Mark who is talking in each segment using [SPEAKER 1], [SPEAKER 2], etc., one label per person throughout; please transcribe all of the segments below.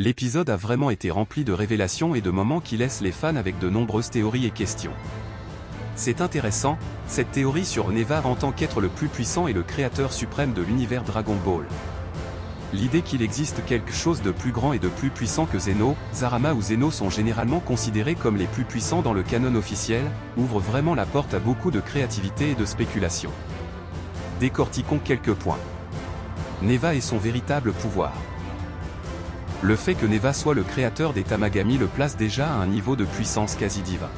[SPEAKER 1] L'épisode a vraiment été rempli de révélations et de moments qui laissent les fans avec de nombreuses théories et questions. C'est intéressant, cette théorie sur Neva en tant qu'être le plus puissant et le créateur suprême de l'univers Dragon Ball. L'idée qu'il existe quelque chose de plus grand et de plus puissant que Zeno, Zarama ou Zeno sont généralement considérés comme les plus puissants dans le canon officiel, ouvre vraiment la porte à beaucoup de créativité et de spéculation. Décortiquons quelques points. Neva et son véritable pouvoir. Le fait que Neva soit le créateur des Tamagami le place déjà à un niveau de puissance quasi divin.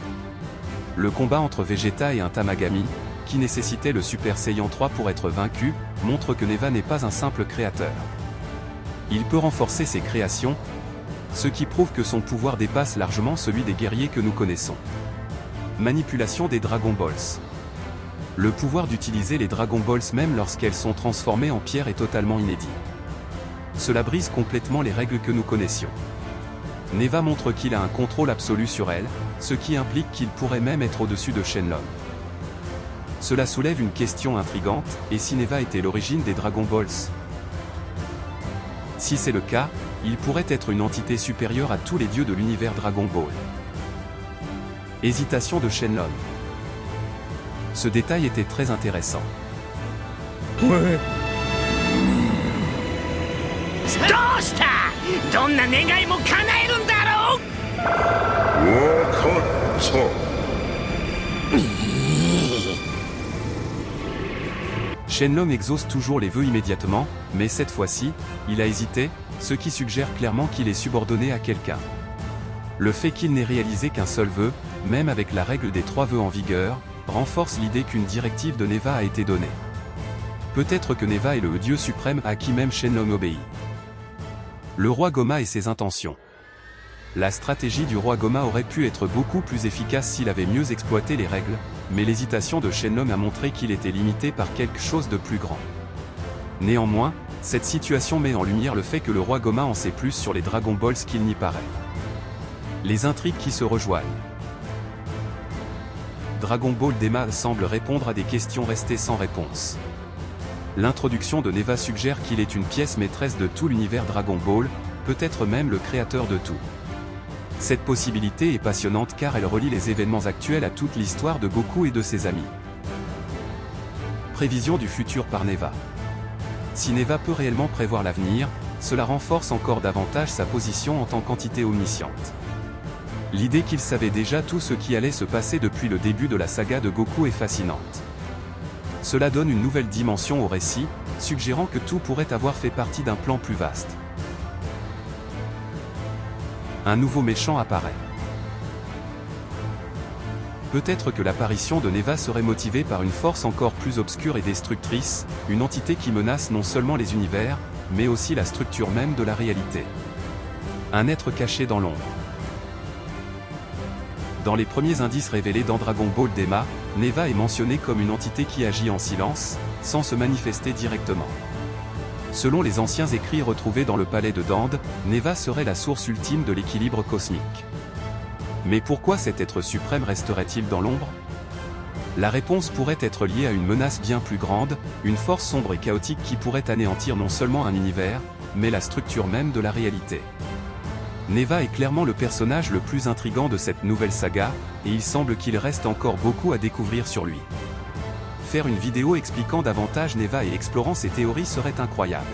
[SPEAKER 1] Le combat entre Vegeta et un Tamagami, qui nécessitait le Super Saiyan 3 pour être vaincu, montre que Neva n'est pas un simple créateur. Il peut renforcer ses créations, ce qui prouve que son pouvoir dépasse largement celui des guerriers que nous connaissons. Manipulation des Dragon Balls. Le pouvoir d'utiliser les Dragon Balls même lorsqu'elles sont transformées en pierre est totalement inédit. Cela brise complètement les règles que nous connaissions. Neva montre qu'il a un contrôle absolu sur elles, ce qui implique qu'il pourrait même être au-dessus de Shenlong. Cela soulève une question intrigante, et si Neva était l'origine des Dragon Balls ? Si c'est le cas, il pourrait être une entité supérieure à tous les dieux de l'univers Dragon Ball. Hésitation de Shenlong. Ce détail était très intéressant.
[SPEAKER 2] Ouais.
[SPEAKER 1] Shenlong exauce toujours les vœux immédiatement, mais cette fois-ci, il a hésité, ce qui suggère clairement qu'il est subordonné à quelqu'un. Le fait qu'il n'ait réalisé qu'un seul vœu, même avec la règle des 3 vœux en vigueur, renforce l'idée qu'une directive de Neva a été donnée. Peut-être que Neva est le dieu suprême à qui même Shenlong obéit. Le roi Goma et ses intentions. La stratégie du roi Goma aurait pu être beaucoup plus efficace s'il avait mieux exploité les règles, mais l'hésitation de Shenlong a montré qu'il était limité par quelque chose de plus grand. Néanmoins, cette situation met en lumière le fait que le roi Goma en sait plus sur les Dragon Balls qu'il n'y paraît. Les intrigues qui se rejoignent. Dragon Ball Daima semble répondre à des questions restées sans réponse. L'introduction de Neva suggère qu'il est une pièce maîtresse de tout l'univers Dragon Ball, peut-être même le créateur de tout. Cette possibilité est passionnante car elle relie les événements actuels à toute l'histoire de Goku et de ses amis. Prévision du futur par Neva. Si Neva peut réellement prévoir l'avenir, cela renforce encore davantage sa position en tant qu'entité omnisciente. L'idée qu'il savait déjà tout ce qui allait se passer depuis le début de la saga de Goku est fascinante. Cela donne une nouvelle dimension au récit, suggérant que tout pourrait avoir fait partie d'un plan plus vaste. Un nouveau méchant apparaît. Peut-être que l'apparition de Neva serait motivée par une force encore plus obscure et destructrice, une entité qui menace non seulement les univers, mais aussi la structure même de la réalité. Un être caché dans l'ombre. Dans les premiers indices révélés dans Dragon Ball Daima, Neva est mentionné comme une entité qui agit en silence, sans se manifester directement. Selon les anciens écrits retrouvés dans le palais de Dande, Neva serait la source ultime de l'équilibre cosmique. Mais pourquoi cet être suprême resterait-il dans l'ombre? La réponse pourrait être liée à une menace bien plus grande, une force sombre et chaotique qui pourrait anéantir non seulement un univers, mais la structure même de la réalité. Neva est clairement le personnage le plus intrigant de cette nouvelle saga, et il semble qu'il reste encore beaucoup à découvrir sur lui. Faire une vidéo expliquant davantage Neva et explorant ses théories serait incroyable.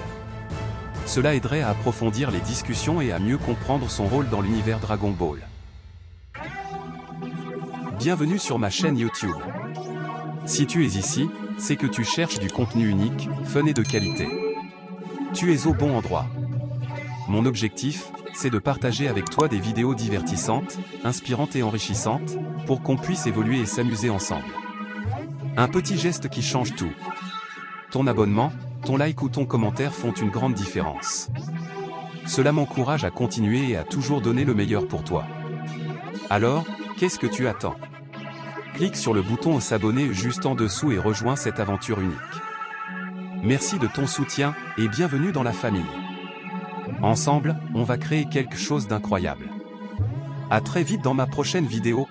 [SPEAKER 1] Cela aiderait à approfondir les discussions et à mieux comprendre son rôle dans l'univers Dragon Ball. Bienvenue sur ma chaîne YouTube. Si tu es ici, c'est que tu cherches du contenu unique, fun et de qualité. Tu es au bon endroit. Mon objectif, c'est de partager avec toi des vidéos divertissantes, inspirantes et enrichissantes, pour qu'on puisse évoluer et s'amuser ensemble. Un petit geste qui change tout. Ton abonnement, ton like ou ton commentaire font une grande différence. Cela m'encourage à continuer et à toujours donner le meilleur pour toi. Alors, qu'est-ce que tu attends? Clique sur le bouton s'abonner juste en dessous et rejoins cette aventure unique. Merci de ton soutien, et bienvenue dans la famille. Ensemble, on va créer quelque chose d'incroyable. À très vite dans ma prochaine vidéo.